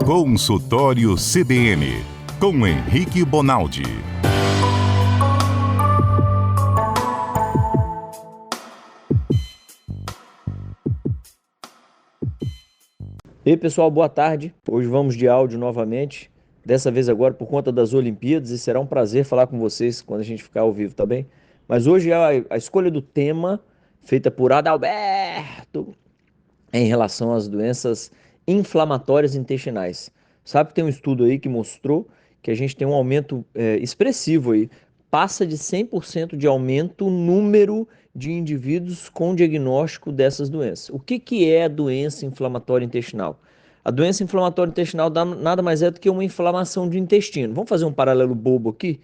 Consultório CBN, com Henrique Bonaldi. E aí, pessoal, boa tarde. Hoje vamos de áudio novamente, dessa vez agora por conta das Olimpíadas, e será um prazer falar com vocês quando a gente ficar ao vivo, tá bem? Mas hoje a escolha do tema, feita por Adalberto, é em relação às doenças inflamatórias intestinais. Sabe que tem um estudo aí que mostrou que a gente tem um aumento expressivo aí, passa de 100% de aumento o número de indivíduos com diagnóstico dessas doenças. O que é a doença inflamatória intestinal? A doença inflamatória intestinal nada mais é do que uma inflamação do intestino. Vamos fazer um paralelo bobo aqui?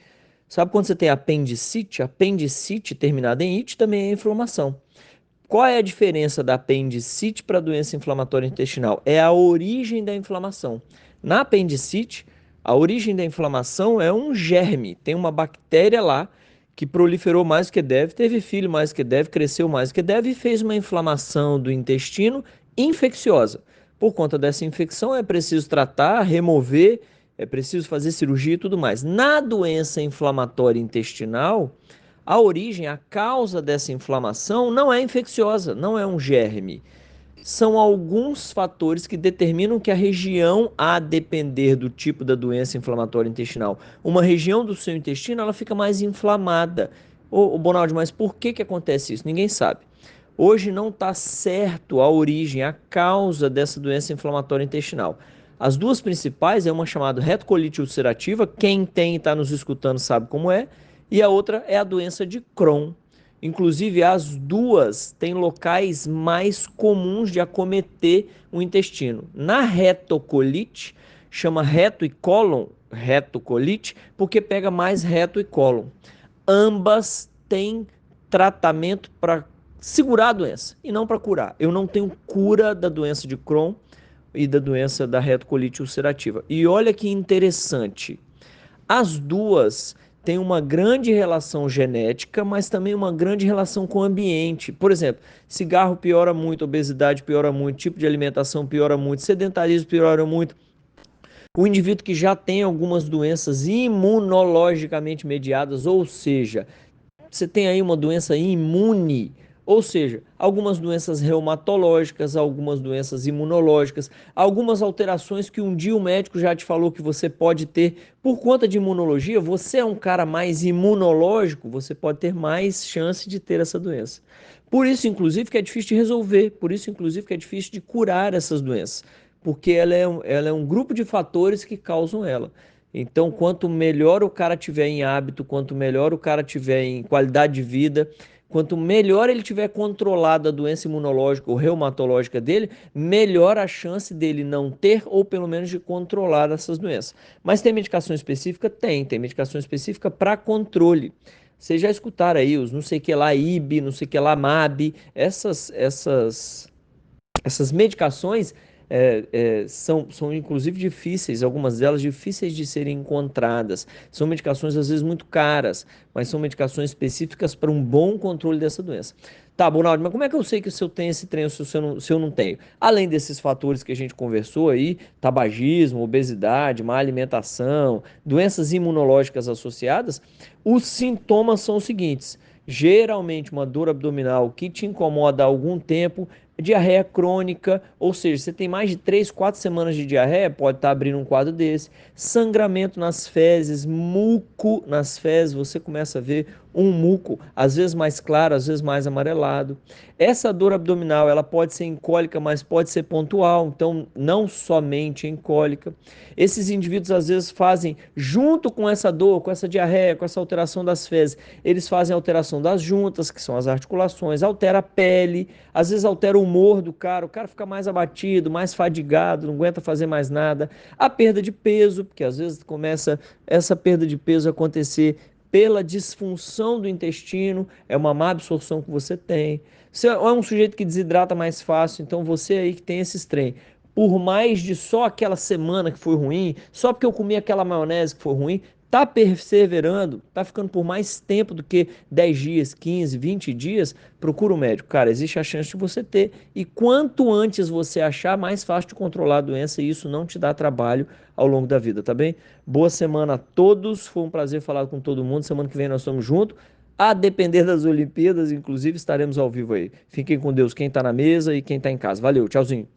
Sabe quando você tem apendicite? Apendicite terminada em ite também é inflamação. Qual é a diferença da apendicite para a doença inflamatória intestinal? É a origem da inflamação. Na apendicite, a origem da inflamação é um germe, tem uma bactéria lá que proliferou mais do que deve, teve filho mais do que deve, cresceu mais do que deve e fez uma inflamação do intestino infecciosa. Por conta dessa infecção é preciso tratar, remover, é preciso fazer cirurgia e tudo mais. Na doença inflamatória intestinal, a origem, a causa dessa inflamação não é infecciosa, não é um germe. São alguns fatores que determinam que a região, a depender do tipo da doença inflamatória intestinal, uma região do seu intestino, ela fica mais inflamada. Ô Bonaldi, mas por que acontece isso? Ninguém sabe. Hoje não está certo a origem, a causa dessa doença inflamatória intestinal. As duas principais é uma chamada retocolite ulcerativa, quem tem e está nos escutando sabe como é, e a outra é a doença de Crohn. Inclusive, as duas têm locais mais comuns de acometer o intestino. Na retocolite, chama reto e cólon, retocolite, porque pega mais reto e cólon. Ambas têm tratamento para segurar a doença e não para curar. Eu não tenho cura da doença de Crohn e da doença da retocolite ulcerativa. E olha que interessante, as duas têm uma grande relação genética, mas também uma grande relação com o ambiente. Por exemplo, cigarro piora muito, obesidade piora muito, tipo de alimentação piora muito, sedentarismo piora muito. O indivíduo que já tem algumas doenças imunologicamente mediadas, ou seja, você tem aí uma doença imune, ou seja, algumas doenças reumatológicas, algumas doenças imunológicas, algumas alterações que um dia o médico já te falou que você pode ter por conta de imunologia. Você é um cara mais imunológico, você pode ter mais chance de ter essa doença. Por isso, inclusive, que é difícil de resolver, por isso, inclusive, que é difícil de curar essas doenças, porque ela é um grupo de fatores que causam ela. Então, quanto melhor o cara tiver em hábito, quanto melhor o cara tiver em qualidade de vida, quanto melhor ele tiver controlado a doença imunológica ou reumatológica dele, melhor a chance dele não ter ou pelo menos de controlar essas doenças. Mas tem medicação específica? Tem medicação específica para controle. Vocês já escutaram aí os não sei que lá IB, não sei que lá MAB, essas medicações são inclusive difíceis, algumas delas difíceis de serem encontradas. São medicações às vezes muito caras, mas são medicações específicas para um bom controle dessa doença. Tá, Bonaldo, mas como é que eu sei que se eu tenho esse trem ou se eu não tenho? Além desses fatores que a gente conversou aí, tabagismo, obesidade, má alimentação, doenças imunológicas associadas, os sintomas são os seguintes: geralmente uma dor abdominal que te incomoda há algum tempo, diarreia crônica, ou seja, você tem mais de 3, 4 semanas de diarreia, pode estar abrindo um quadro desse, sangramento nas fezes, muco nas fezes, você começa a ver um muco, às vezes mais claro, às vezes mais amarelado. Essa dor abdominal, ela pode ser em cólica, mas pode ser pontual, então não somente em cólica. Esses indivíduos às vezes fazem, junto com essa dor, com essa diarreia, com essa alteração das fezes, eles fazem alteração das juntas, que são as articulações, altera a pele, às vezes altera o humor do cara, o cara fica mais abatido, mais fadigado, não aguenta fazer mais nada. A perda de peso, porque às vezes começa essa perda de peso a acontecer pela disfunção do intestino, é uma má absorção que você tem. Você é um sujeito que desidrata mais fácil, então você aí que tem esses trem, por mais de só aquela semana que foi ruim, só porque eu comi aquela maionese que foi ruim, Tá perseverando, tá ficando por mais tempo do que 10 dias, 15, 20 dias, procura um médico. Cara, existe a chance de você ter. E quanto antes você achar, mais fácil de controlar a doença e isso não te dá trabalho ao longo da vida, tá bem? Boa semana a todos. Foi um prazer falar com todo mundo. Semana que vem nós estamos juntos. A depender das Olimpíadas, inclusive, estaremos ao vivo aí. Fiquem com Deus, quem tá na mesa e quem tá em casa. Valeu, tchauzinho.